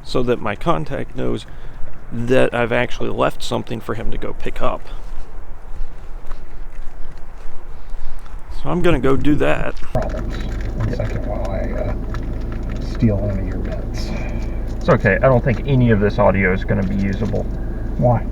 so that my contact knows that I've actually left something for him to go pick up. So I'm going to go do that. Problems. 1 second while I steal one of your bits. It's okay. I don't think any of this audio is going to be usable. Why?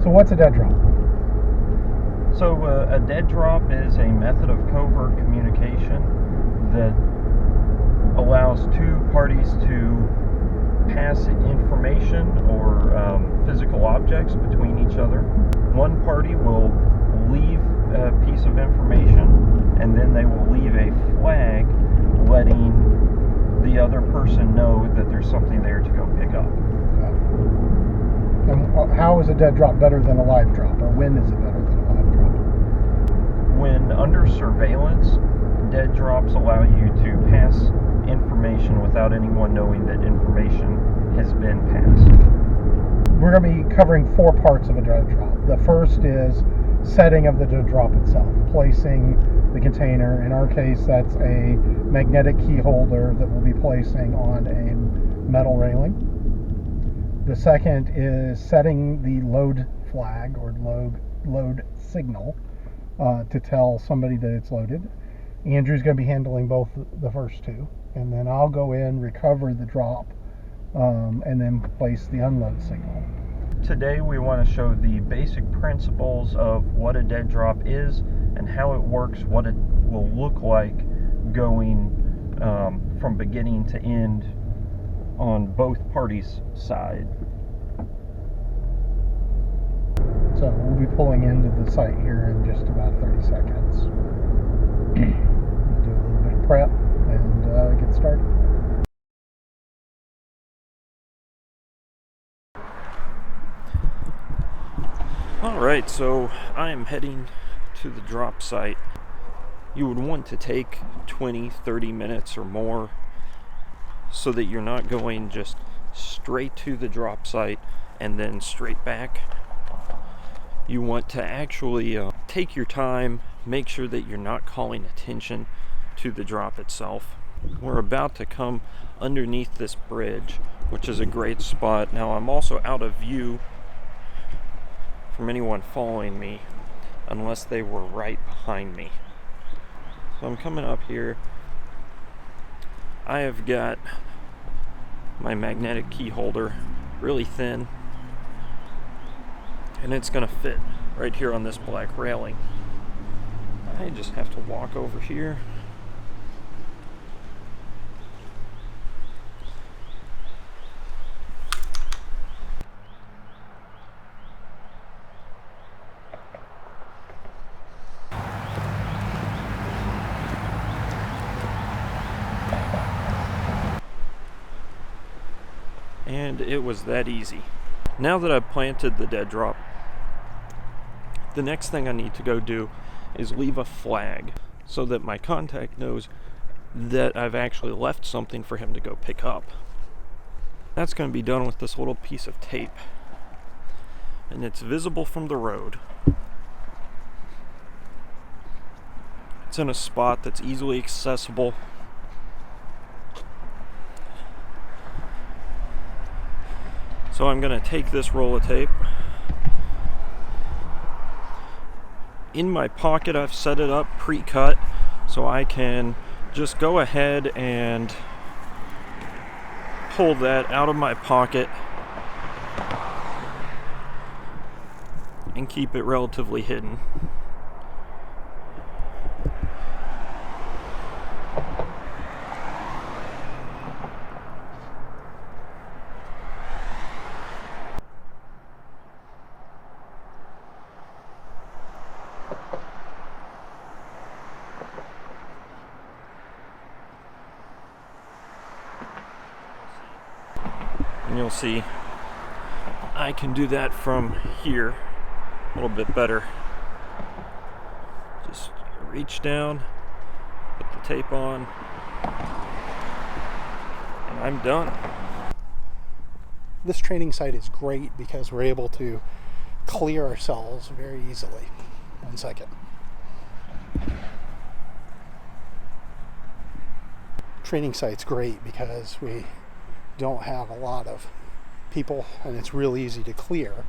So what's a dead drop? So a dead drop is a method of covert communication that allows two parties to pass information or physical objects between each other. One party will leave a piece of information, and then they will leave a flag letting the other person know that there's something there to go pick up. And how is a dead drop better than a live drop, or when is it better than a live drop? When under surveillance, dead drops allow you to pass information without anyone knowing that information has been passed. We're going to be covering 4 parts of a dead drop. The first is setting of the dead drop itself, placing the container. In our case, that's a magnetic key holder that we'll be placing on a metal railing. The second is setting the load flag or load signal to tell somebody that it's loaded. Andrew's going to be handling both the first two, and then I'll go in, recover the drop, and then place the unload signal. Today we want to show the basic principles of what a dead drop is and how it works, what it will look like going from beginning to end on both parties' side. So we'll be pulling into the site here in just about 30 seconds. Do a little bit of prep and get started. Alright, so I am heading to the drop site. You would want to take 20-30 minutes or more so that you're not going just straight to the drop site and then straight back. You want to actually take your time, make sure that you're not calling attention to the drop itself. We're about to come underneath this bridge, which is a great spot. Now I'm also out of view from anyone following me unless they were right behind me. So I'm coming up here. I have got my magnetic key holder really thin, and it's gonna fit right here on this black railing. I just have to walk over here. And it was that easy. Now that I've planted the dead drop, the next thing I need to go do is leave a flag so that my contact knows that I've actually left something for him to go pick up. That's going to be done with this little piece of tape, and it's visible from the road. It's in a spot that's easily accessible. So I'm going to take this roll of tape. In my pocket, I've set it up pre-cut so I can just go ahead and pull that out of my pocket and keep it relatively hidden. And you'll see I can do that from here a little bit better. Just reach down, put the tape on, And I'm done. This training site is great because we're able to clear ourselves very easily. 1 second. Training site's great because we don't have a lot of people, and it's real easy to clear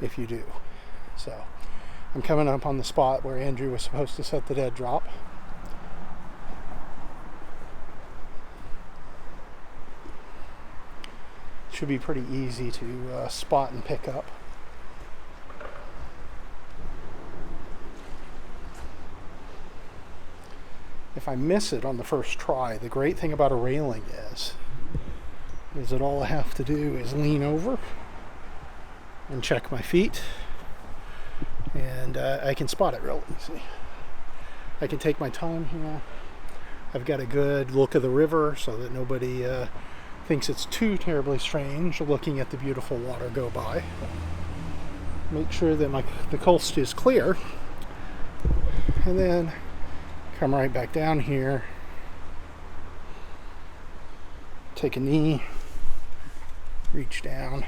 if you do. So I'm coming up on the spot where Andrew was supposed to set the dead drop. Should be pretty easy to spot and pick up. If I miss it on the first try, the great thing about a railing is that all I have to do is lean over and check my feet, and I can spot it real easy. I can take my time here. I've got a good look of the river so that nobody thinks it's too terribly strange looking at the beautiful water go by. Make sure that the coast is clear, and then come right back down here, take a knee, reach down.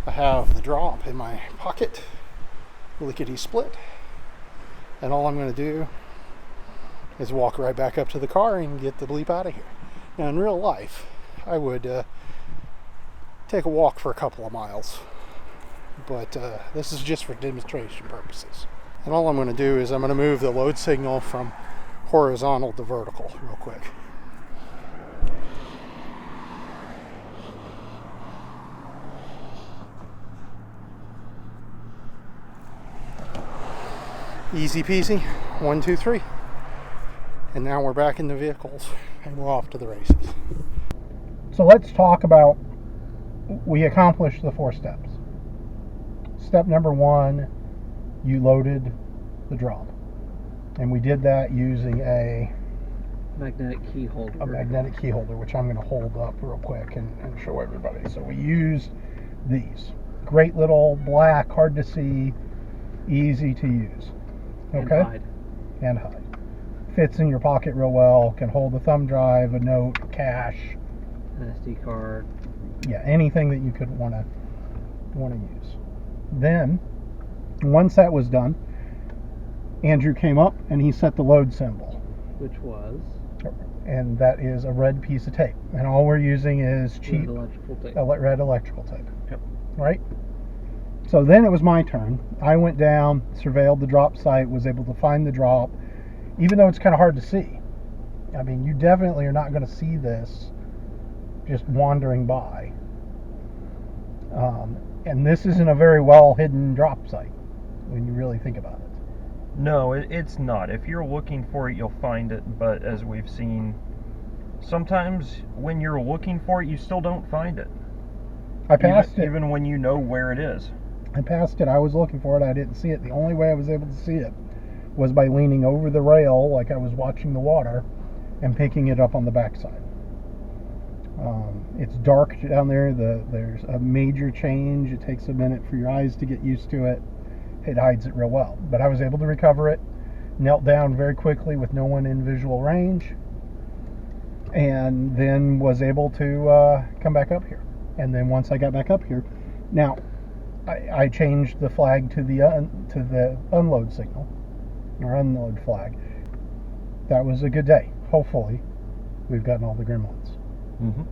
I have the drop in my pocket, lickety split, and all I'm going to do is walk right back up to the car and get the bleep out of here. Now, in real life, I would take a walk for a couple of miles, but this is just for demonstration purposes. And all I'm going to do is I'm going to move the load signal from horizontal to vertical real quick. Easy peasy, 1, 2, 3. And now we're back in the vehicles and we're off to the races. So let's talk about, we accomplished the 4 steps. Step number 1, you loaded the drop. And we did that using a magnetic key holder. A magnetic key holder, which I'm going to hold up real quick and show everybody. So we used these. Great little black, hard to see, easy to use. Okay? And hide. Fits in your pocket real well, can hold a thumb drive, a note, cash, an SD card. Yeah, anything that you could want to use. Then, once that was done, Andrew came up and he set the load symbol. Which was? And that is a red piece of tape. And all we're using is cheap red electrical tape. Yep. Right? So then it was my turn. I went down, surveilled the drop site, was able to find the drop, even though it's kind of hard to see. I mean, you definitely are not going to see this just wandering by. And this isn't a very well hidden drop site when you really think about it. No, it's not. If you're looking for it, you'll find it. But as we've seen, sometimes when you're looking for it, you still don't find it. I passed it. Even when you know where it is. I passed it. I was looking for it. I didn't see it. The only way I was able to see it was by leaning over the rail like I was watching the water and picking it up on the backside. It's dark down there. There's a major change. It takes a minute for your eyes to get used to it. It hides it real well. But I was able to recover it, knelt down very quickly with no one in visual range, and then was able to come back up here. And then once I got back up here, now I changed the flag to the unload signal, or unload flag. That was a good day. Hopefully, we've gotten all the gremlins. Mm-hmm.